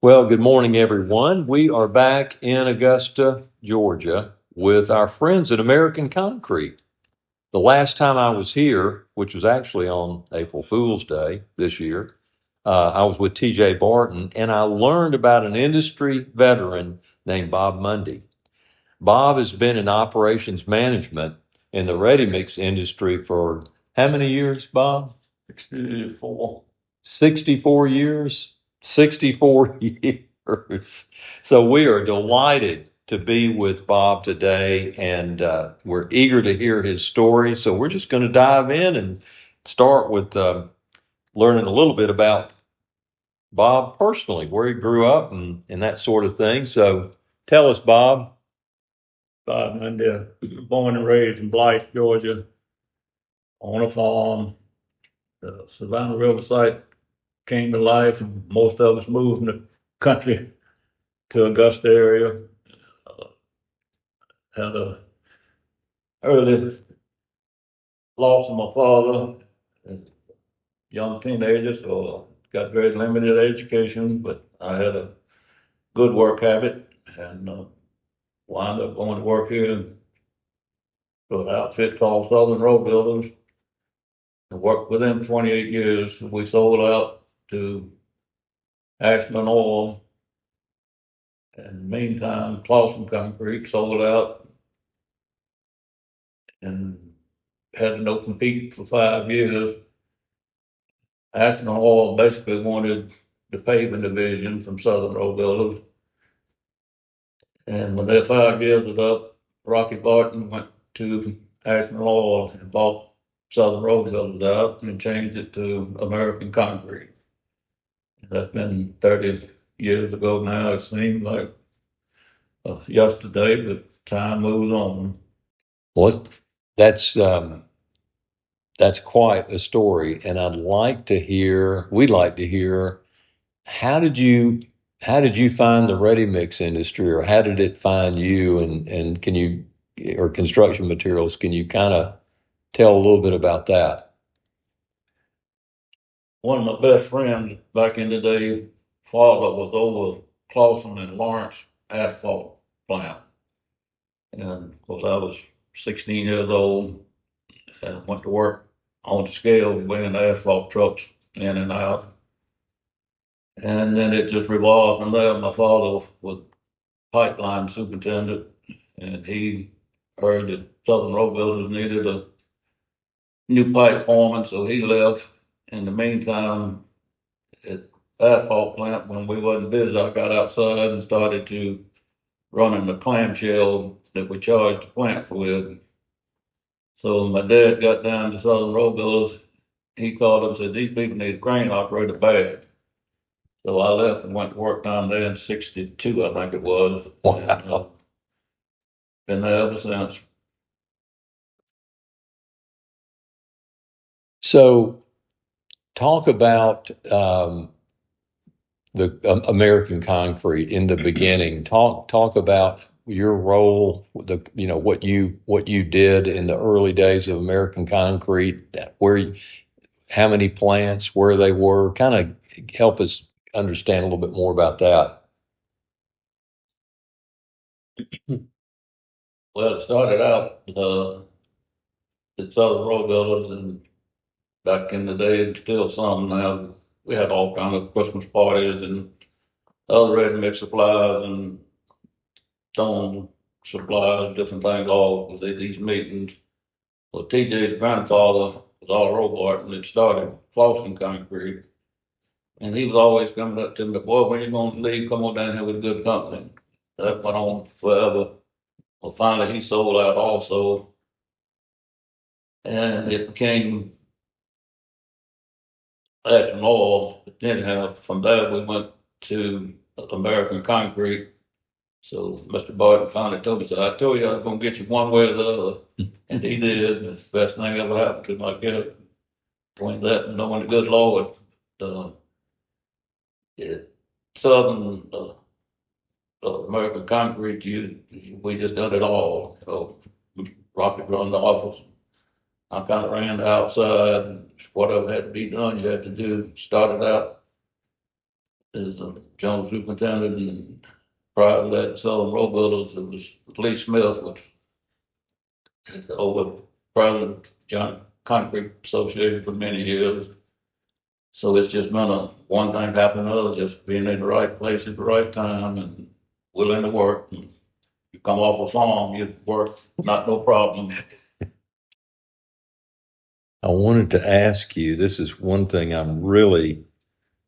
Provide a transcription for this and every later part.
Well, good morning, everyone. We are back in Augusta, Georgia, with our friends at American Concrete. The last time I was here, which was actually on April Fool's Day this year, I was with TJ Barton, and I learned about an industry veteran named Bob Mundy. Bob has been in operations management in the ready mix industry for how many years, Bob? 64. 64 years. 64 years. So we are delighted to be with Bob today, and we're eager to hear his story. So we're just going to dive in and start with learning a little bit about Bob personally, where he grew up and that sort of thing. So tell us, Bob. Bob Mundy, born and raised in Blythe, Georgia, on a farm. The Savannah River site came to life, and most of us moved from the country to Augusta area. Uh, had a early loss of my father as a young teenager, so got very limited education, but I had a good work habit and wound up going to work here for an outfit called Southern Road Builders and worked with them 28 years. We sold out to Ashland Oil, and meantime, Clawson Concrete sold out and had no compete for 5 years. Ashland Oil basically wanted the paving division from Southern Road Builders, and when their 5 years was up, Rocky Barton went to Ashland Oil and bought Southern Road Builders out and changed it to American Concrete. That's been 30 years ago now. It seems like yesterday, but time moves on. Well, that's um, that's quite a story, and we'd like to hear, how did you how did you find the ready mix industry, or how did it find you, and can you, or construction materials, can you kind of tell a little bit about that? One of my best friends back in the day, father was over Clawson and Lawrence asphalt plant. And of course, I was 16 years old and went to work on the scale, bringing the asphalt trucks in and out. And then it just revolved from there. My father was pipeline superintendent, and he heard that Southern Road Builders needed a new pipe foreman, so he left. In the meantime, at asphalt plant, when we wasn't busy, I got outside and started to running the clamshell that we charged the plant with. So my dad got down to Southern Road Builders. He called up and said, "These people need a crane operator bad." So I left and went to work down there in 62, I think it was. And Wow. been there ever since. So talk about the American Concrete in the beginning. Talk about your role, what you did in the early days of American Concrete, how many plants, where they were. Kind of help us understand a little bit more about that. Well, it started out at Southern Road Builders, and back in the day, and still some now, we had all kind of Christmas parties and other ready mix supplies and stone supplies, different things, all was at these meetings. Well, TJ's grandfather was all Robart, and it started Clawson Concrete. And he was always coming up to me, "Boy, when you going to leave, come on down here with a good company." That went on forever. Well, finally, he sold out also, and it became Ashland Oil. But anyhow, from there, we went to American Concrete. So Mr. Barton finally told me, said, "I told you I was going to get you one way or the other." And he did. It's the best thing ever happened to my kid. Between that and knowing the good Lord, uh, it, Southern American Concrete, we just done it all. Rocket run the office. I kind of ran the outside, and whatever had to be done, you had to do. Started out as a general superintendent, and prior to that, selling road builders, it was Lee Smith, which is over president of John Concrete Association for many years. So it's just been a one thing after another, just being in the right place at the right time and willing to work. And you come off a farm, you work, not no problem. I wanted to ask you, this is one thing I'm really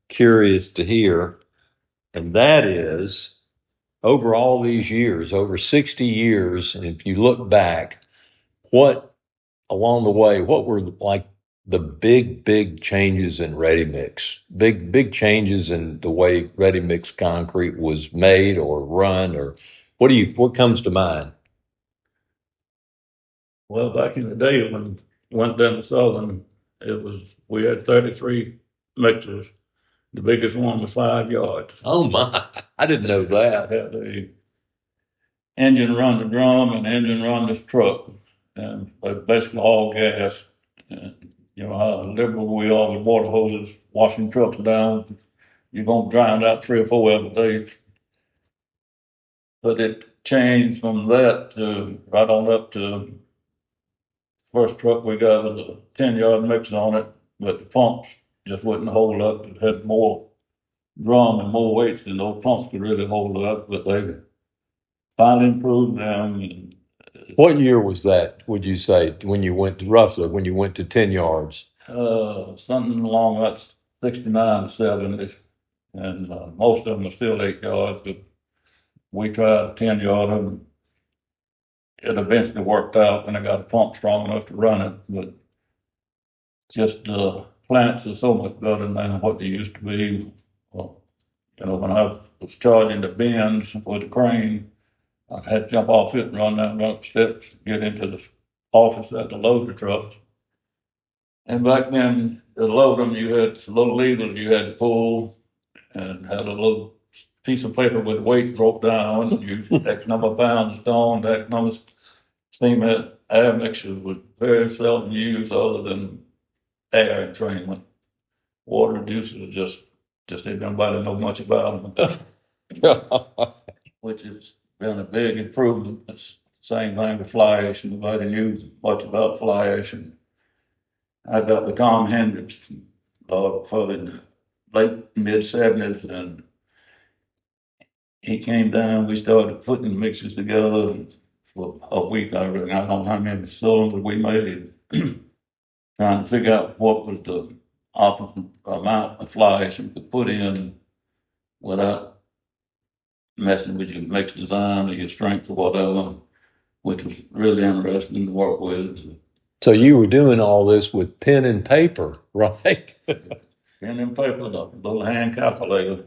curious to hear, and that is over all these years, over 60 years, and if you look back, what along the way, what were like the big changes in ready mix? Big changes in the way ready mix concrete was made or run, or what comes to mind? Well, back in the day when I went down to Southern, we had 33 mixers. The biggest one was 5 yards. Oh my, I didn't know I that. had the engine run the drum and the engine run this truck, and basically all gas. And you know how liberal we are with water hoses, washing trucks down. You're gonna drown out 3 or 4 every day. But it changed from that to right on up to first truck we got with a 10-yard mix on it, but the pumps just wouldn't hold up. It had more drum and more weights than those pumps could really hold up, but they finally improved them. And What year was that, would you say, roughly when you went to 10 yards? something along that's 69 to 70, and most of them are still 8 yards, but we tried 10 yard, and it eventually worked out, and I got a pump strong enough to run it. But just plants are so much better now than what they used to be. Well, you know, when I was charging the bins with the crane, I had to jump off it and run down the steps to get into the office at the loader trucks. And back then, to load them, you had little levers you had to pull, and had a little piece of paper with weight broke down. And you X number of pounds of stone, X number of cement. Air mixers was very seldom used other than air entrainment. Water reducers just didn't nobody know much about them, which has been a big improvement. It's the same thing with fly ash. Nobody knew much about fly ash. And I got with Tom Hendricks for the late mid-70s, and he came down. We started putting mixes together, and for a week, I don't know how many cylinders we made, trying to figure out what was the optimal amount of fly ash we could put in without messing with your mix design or your strength or whatever, which was really interesting to work with. So you were doing all this with pen and paper, right? Pen and paper, the little hand calculator.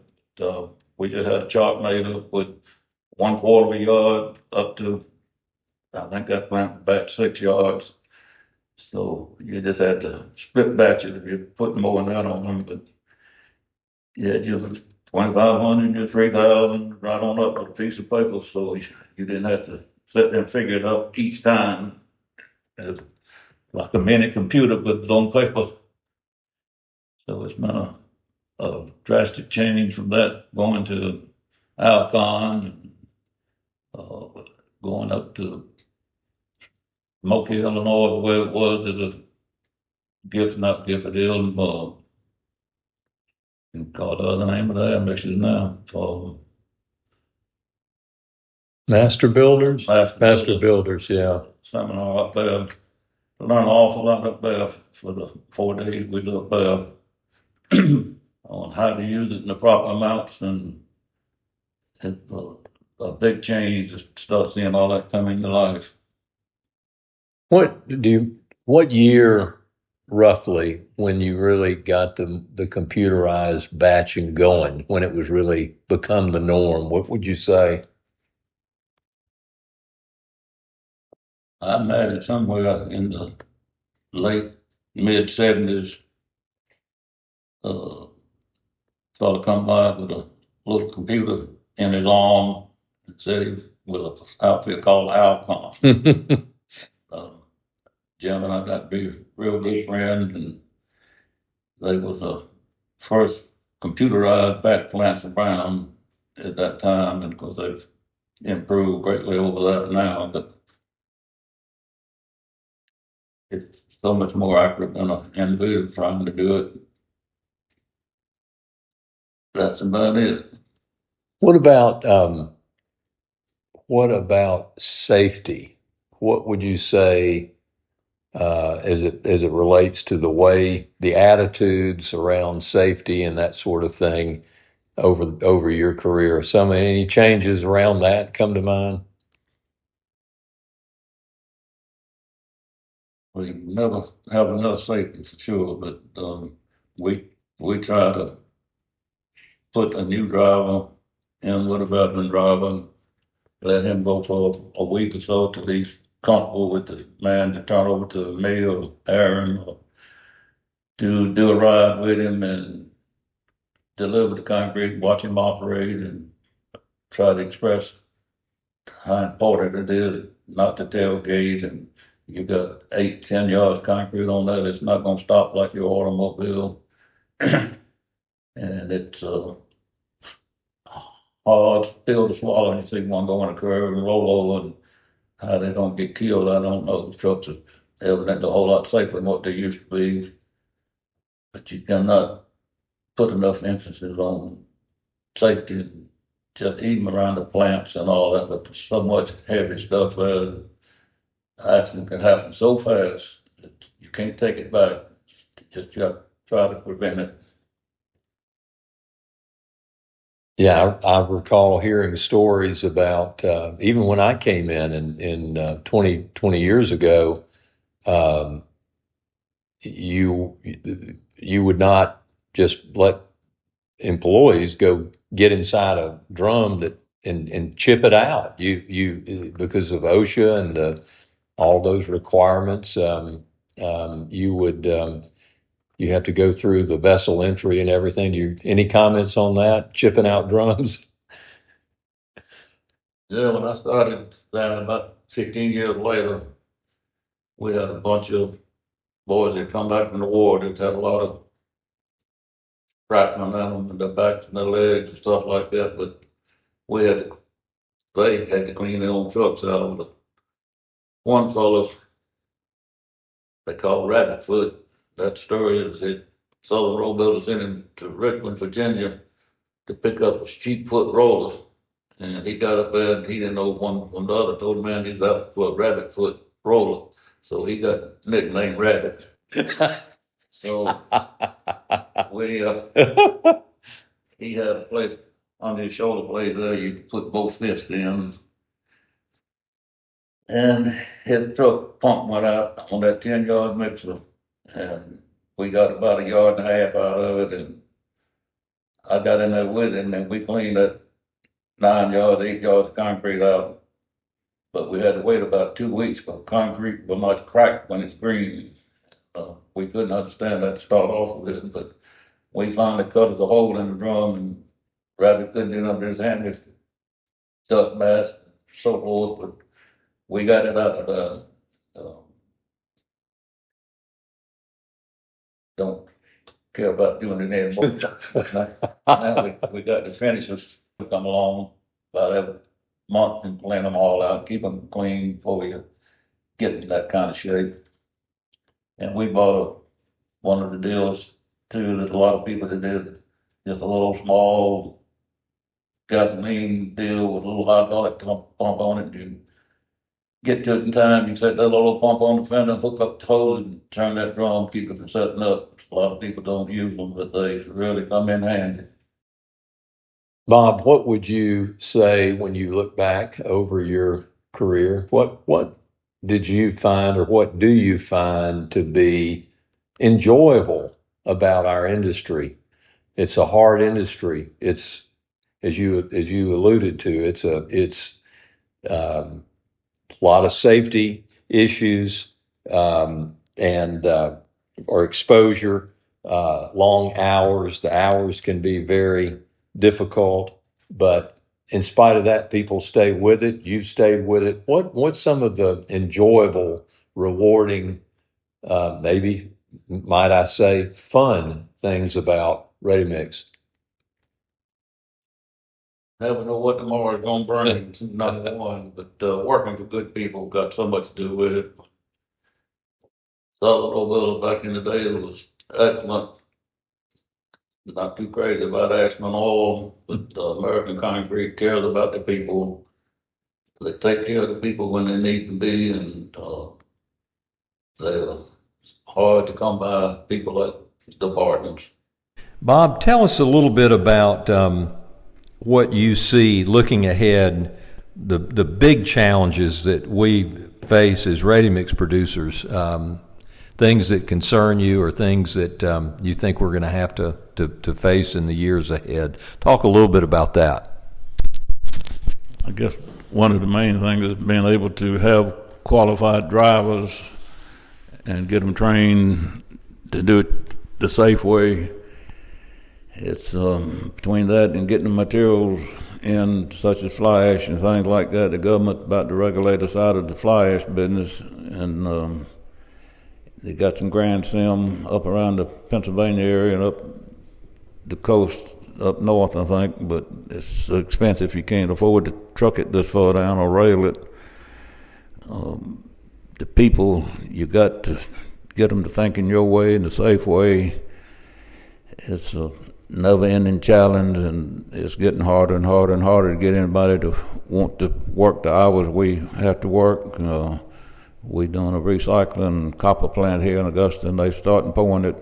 We just had a chart made up with 1/4 of a yard up to, I think that went back 6 yards. So you just had to split batch it if you're putting more than that on them. But yeah, just 2,500 to 3,000, right on up with a piece of paper. So you didn't have to sit there and figure it out each time. It's like a mini computer, but on paper. So it's been a drastic change from that going to Alcon, uh, going up to Moki, Illinois, the way it was as a gift, not gift, it is, called the other name of that mixes now. So, Master Builders? Master Builders, yeah. seminar up there. Learned an awful lot up there for the 4 days we were up there on how to use it in the proper amounts, and it's a big change to start seeing all that come into life. What year roughly when you really got the computerized batching going, when it was really become the norm? What would you say? I imagine somewhere in the late mid-70s, uh, fella come by with a little computer in his arm and said he was with an outfit called Alcon. Jim and I got to be real good friends, and they was the first computerized back plants around at that time, and of course they've improved greatly over that now, but it's so much more accurate than an individual trying to do it. That's about it. What about safety? What would you say as it relates to the way the attitudes around safety and that sort of thing over your career? Any changes around that come to mind? We never have enough safety for sure, but we try to put a new driver in with a veteran driver, let him go for a week or so till he's comfortable with the man to turn over to me or Aaron, or to do a ride with him and deliver the concrete, watch him operate, and try to express how important it is not to tailgate. And you got 8, 10 yards concrete on that, it's not going to stop like your automobile. And it's hard still to swallow, and you see one go on a curve and roll over, and how they don't get killed, I don't know. The trucks are evidently a whole lot safer than what they used to be, but you cannot put enough emphasis on safety, and just even around the plants and all that. But there's so much heavy stuff there, accident can happen so fast that you can't take it back. Just try to prevent it. Yeah, I recall hearing stories about even when I came in 20 years ago. Um, you you would not just let employees go get inside a drum and chip it out. You because of OSHA and all those requirements. You would you have to go through the vessel entry and everything. Any comments on that? Chipping out drums? Yeah, when I started down about 15 years later, we had a bunch of boys that come back from the war that had a lot of shrapnel on them in their backs and their legs and stuff like that. But we had they had to clean their own trucks out of it. One fellow they called Rabbit Foot. That story is that Southern Road Builders sent him to Richmond, Virginia to pick up a cheap foot roller. And he got up there and he didn't know one from the other. Told the man he's out for a rabbit foot roller. So he got nicknamed Rabbit. So we he had a place on his shoulder blade there you could put both fists in. And his truck pump went out on that 10-yard mixer. And we got about a yard and a half out of it. And I got in there with him and we cleaned that 9 yards, 8 yards of concrete out. But we had to wait about 2 weeks because concrete will not crack when it's green. We couldn't understand that to start off with, but we finally cut us a hole in the drum and Rabbit couldn't get under his hand with dust mask, so forth, but we got it out of the, don't care about doing it anymore. Now we got the finishers to come along about every month and clean them all out, keep them clean before we get in that kind of shape. And we bought one of the deals too that a lot of people that did, just a little small gasoline deal with a little hydraulic pump on it. You get to it in time, you set that little pump on the fender, hook up the hose and turn that drum, keep it from setting up. A lot of people don't use them, but they really come in handy. Bob, what would you say when you look back over your career? What did you find, or what do you find to be enjoyable about our industry? It's a hard industry. It's as you alluded to. It's a lot of safety issues and or exposure, long hours. The hours can be very difficult, but in spite of that, people stay with it. You've stayed with it. What's some of the enjoyable, rewarding, maybe might I say, fun things about ready mix? Never know what tomorrow is gonna bring, number one, but working for good people got so much to do with it. Salvador back in the day was excellent. Not too crazy about Ashland Oil, but American Concrete cares about the people. They take care of the people when they need to be, and they're hard to come by people like the partners. Bob, tell us a little bit about what you see looking ahead, the big challenges that we face as ready mix producers, things that concern you or things that you think we're going to have to face in the years ahead. Talk a little bit about that. I guess one of the main things is being able to have qualified drivers and get them trained to do it the safe way. It's between that and getting the materials in, such as fly ash and things like that. The government about to regulate us out of the fly ash business, and they got some Grand Sim up around the Pennsylvania area and up the coast up north, I think, but it's expensive. You can't afford to truck it this far down or rail it. The people, you got to get them to thinking your way and the safe way. It's a never-ending challenge, and it's getting harder and harder and harder to get anybody to want to work the hours we have to work. We're doing a recycling copper plant here in Augusta, and they starting pouring at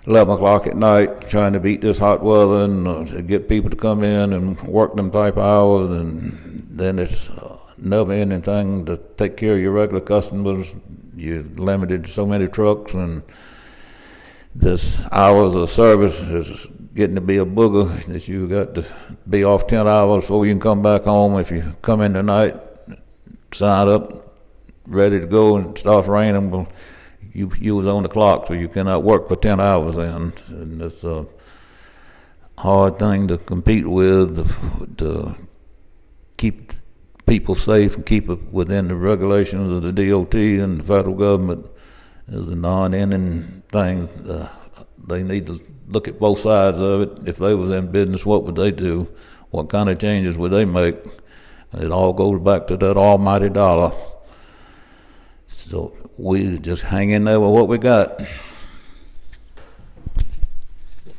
11 o'clock at night, trying to beat this hot weather and to get people to come in and work them type of hours. And then it's a never-ending thing to take care of your regular customers. You're limited to so many trucks, and this hours of service is getting to be a booger that you got to be off 10 hours before you can come back home. If you come in tonight, sign up, ready to go, and it starts raining, well, you was on the clock, so you cannot work for 10 hours then. And it's a hard thing to compete with, to keep people safe and keep it within the regulations of the DOT and the federal government. Is a non-ending thing. They need to look at both sides of it. If they was in business, what would they do? What kind of changes would they make? It all goes back to that almighty dollar. So we just hang in there with what we got.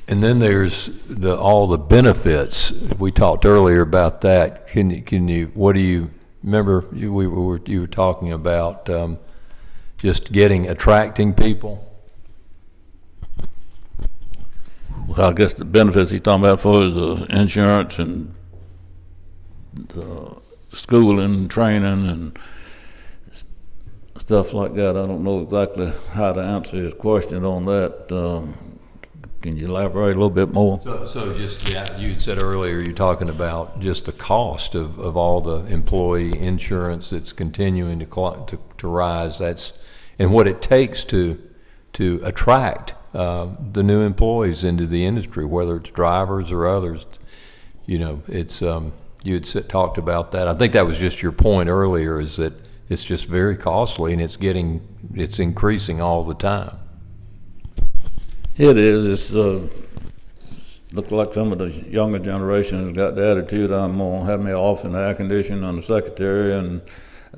And then there's all the benefits. We talked earlier about that. Can you? What do you remember? You were talking about just attracting people. Well, I guess the benefits he's talking about for is the insurance and the schooling and training and stuff like that. I don't know exactly how to answer his question on that. Can you elaborate a little bit more? So just, yeah, you had said earlier, you're talking about just the cost of all the employee insurance that's continuing to rise. And what it takes to attract the new employees into the industry, whether it's drivers or others. It's you had talked about that. I think that was just your point earlier, is that it's just very costly, and it's increasing all the time. It is. It's look like some of the younger generation has got the attitude, I'm gonna have me off in the air conditioning on the secretary, and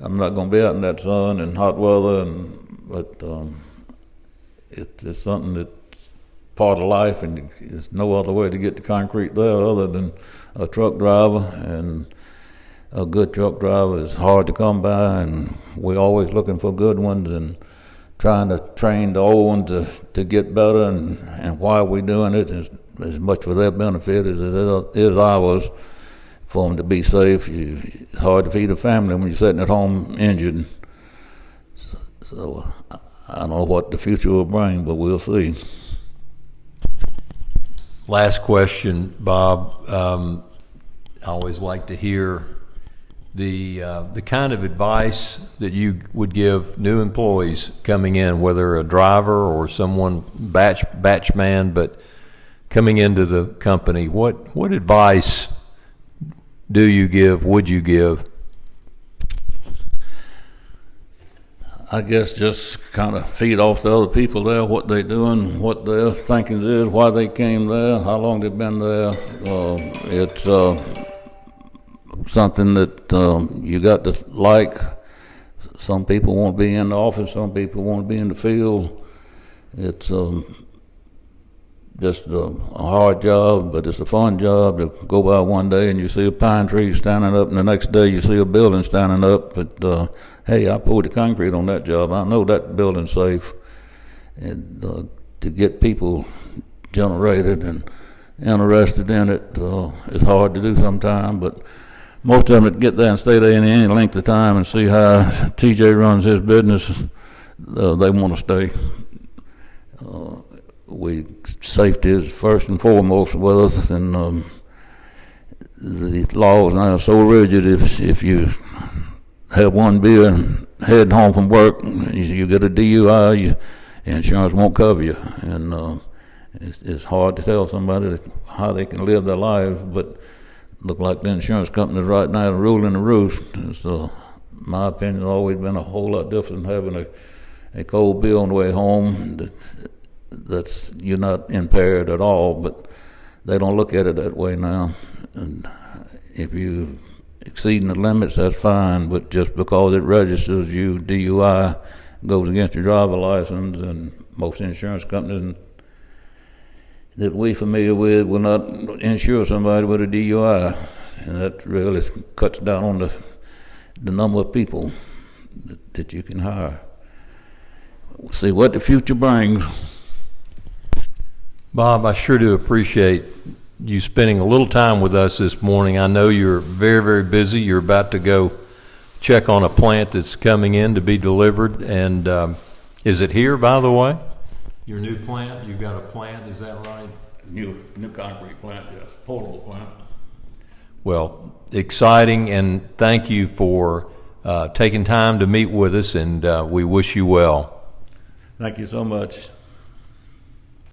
I'm not gonna be out in that sun and hot weather. But it's something that's part of life, and there's no other way to get the concrete there other than a truck driver. And a good truck driver is hard to come by, and we're always looking for good ones and trying to train the old ones to get better. And why we're doing it is as much for their benefit as it is ours, for them to be safe. It's hard to feed a family when you're sitting at home injured. So I don't know what the future will bring, but we'll see. Last question, Bob. I always like to hear the kind of advice that you would give new employees coming in, whether a driver or someone batch man, but coming into the company. What advice would you give? I guess just kind of feed off the other people there, what they're doing, what their thinking is, why they came there, how long they've been there. It's something that you got to like. Some people want to be in the office, some people want to be in the field. It's just a hard job, but it's a fun job to go by one day and you see a pine tree standing up, and the next day you see a building standing up. But hey, I poured the concrete on that job. I know that building's safe. And to get people generated and interested in it is hard to do sometimes, but most of them that get there and stay there any length of time and see how TJ runs his business, they want to stay. Safety is first and foremost with us, and the laws now are so rigid. If you have one beer and head home from work, you get a DUI, insurance won't cover you, and it's hard to tell somebody how they can live their lives, but look like the insurance companies right now are ruling the roost. So, my opinion, has always been a whole lot different than having a cold beer on the way home. That's you're not impaired at all, but they don't look at it that way now. And if you exceeding the limits, that's fine, but just because it registers you DUI goes against your driver license, and most insurance companies that we familiar with will not insure somebody with a DUI, and that really cuts down on the number of people that you can hire. We'll see what the future brings. Bob, I sure do appreciate you spending a little time with us this morning. I know you're very, very busy. You're about to go check on a plant that's coming in to be delivered. And is it here, by the way? Your new plant? You've got a plant, is that right? New concrete plant, yes, portable plant. Well, exciting, and thank you for taking time to meet with us, and we wish you well. Thank you so much.